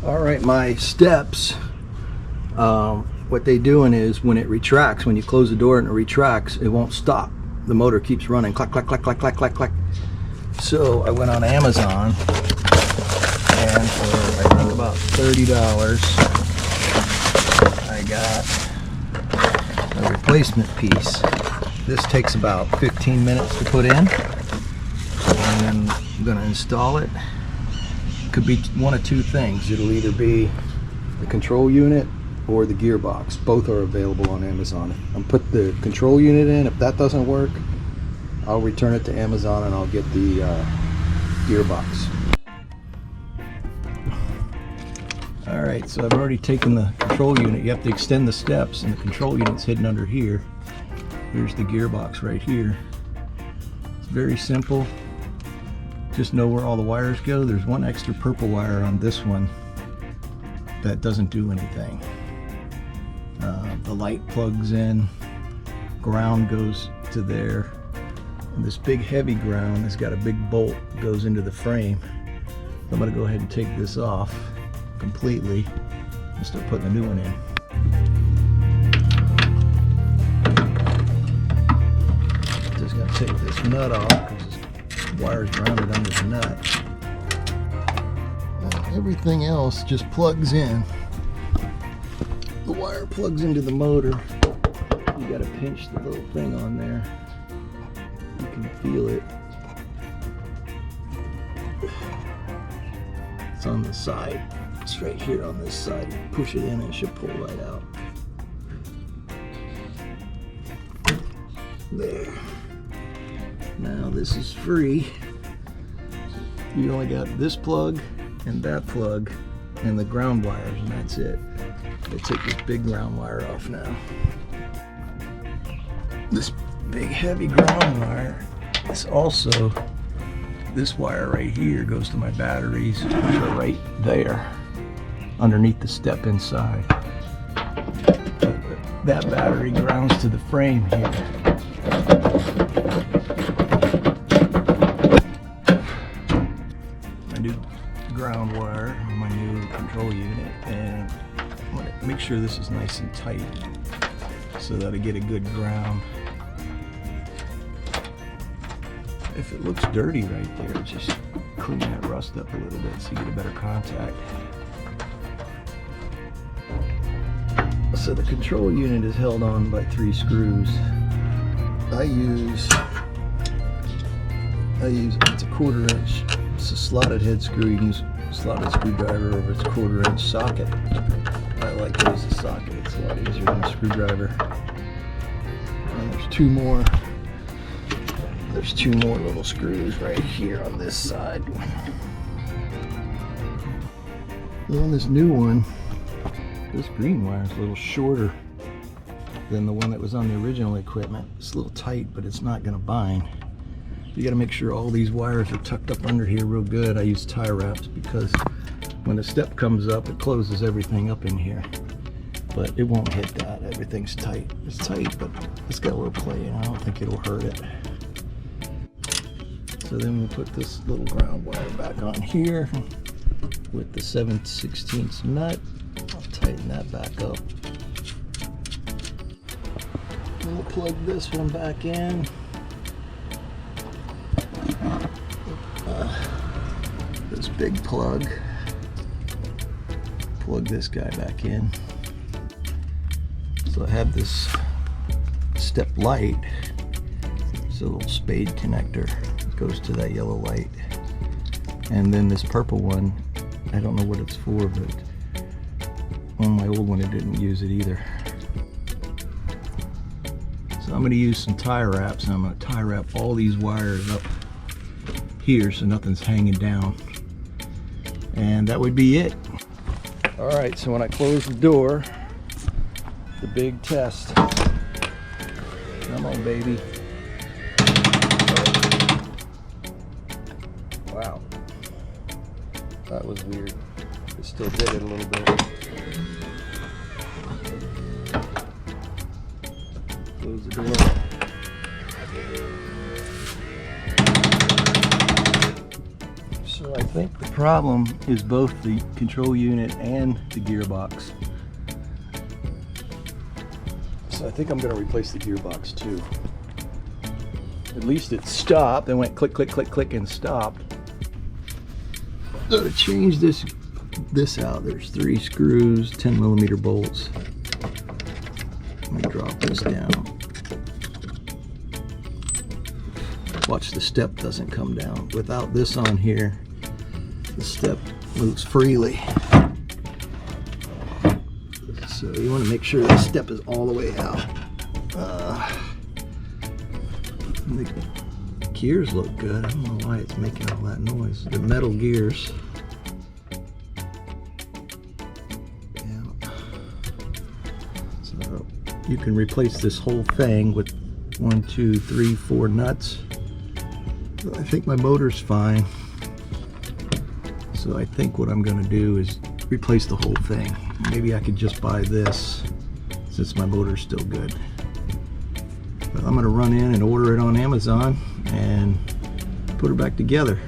All right, my steps, what they doing is when it retracts, when you close the door and it retracts, it won't stop. The motor keeps running, clack, clack, clack, clack, clack, clack, clack. So I went on Amazon, and for I think about $30, I got a replacement piece. This takes about 15 minutes to put in, and then I'm going to install it. Could be one of two things. It'll either be the control unit or the gearbox. Both are available on Amazon. I'll put the control unit in. If that doesn't work, I'll return it to Amazon and I'll get the gearbox. Alright, so I've already taken the control unit. You have to extend the steps, and the control unit's hidden under here. Here's the gearbox right here. It's very simple. Just know where all the wires go. There's one extra purple wire on this one that doesn't do anything. The light plugs in, ground goes to there, and this big heavy ground has got a big bolt that goes into the frame. So I'm going to go ahead and take this off completely and start putting a new one in. Just going to take this nut off because this wire's grounded under the nut. Everything else just plugs in. The wire plugs into the motor. You got to pinch the little thing on there. You can feel it. It's on the side. It's right here on this side. You push it in and it should pull right out. There. Now this is free. You only got this plug and that plug and the ground wires, and that's it. I'll take this big ground wire off now. This big heavy ground wire is also, this wire right here goes to my batteries, which are right there underneath the step inside. That battery grounds to the frame here. My new ground wire on my new control unit, and I'm going to make sure this is nice and tight so that I get a good ground. If it looks dirty right there, just clean that rust up a little bit so you get a better contact. So the control unit is held on by 3 screws. I use it's a 1/4 inch. It's a slotted head screw. You can use a slotted screwdriver over its 1/4 inch socket. I like to use the socket. It's a lot easier than a screwdriver. And there's two more little screws right here on this side. On this new one, this green wire is a little shorter than the one that was on the original equipment. It's a little tight, but it's not going to bind. You got to make sure all these wires are tucked up under here real good. I use tie wraps because when the step comes up, it closes everything up in here. But it won't hit that. Everything's tight. It's tight, but it's got a little play, and I don't think it'll hurt it. So then we'll put this little ground wire back on here with the 7/16 nut. I'll tighten that back up. And we'll plug this one back in. This big plug. Plug this guy back in. So I have this step light. It's a little spade connector. It goes to that yellow light. And then this purple one, I don't know what it's for, but on my old one it didn't use it either. So I'm going to use some tie wraps, and I'm going to tie wrap all these wires up here so nothing's hanging down. And that would be it. Alright, so when I close the door, the big test. Come on, baby. Wow. That was weird. It still did it a little bit. Close the door. So I think the problem is both the control unit and the gearbox. So I think I'm going to replace the gearbox too. At least it stopped. It went click, click, click, click, and stopped. So to change this out, there's 3 screws, 10mm bolts. I'm going to drop this down. Watch, the step doesn't come down. Without this on here, the step moves freely. So you want to make sure the step is all the way out. The gears look good. I don't know why it's making all that noise. They're metal gears. Yeah. So you can replace this whole thing with 1, 2, 3, 4 nuts. I think my motor's fine. So I think what I'm going to do is replace the whole thing. Maybe I could just buy this since my motor's still good. But I'm going to run in and order it on Amazon and put her back together.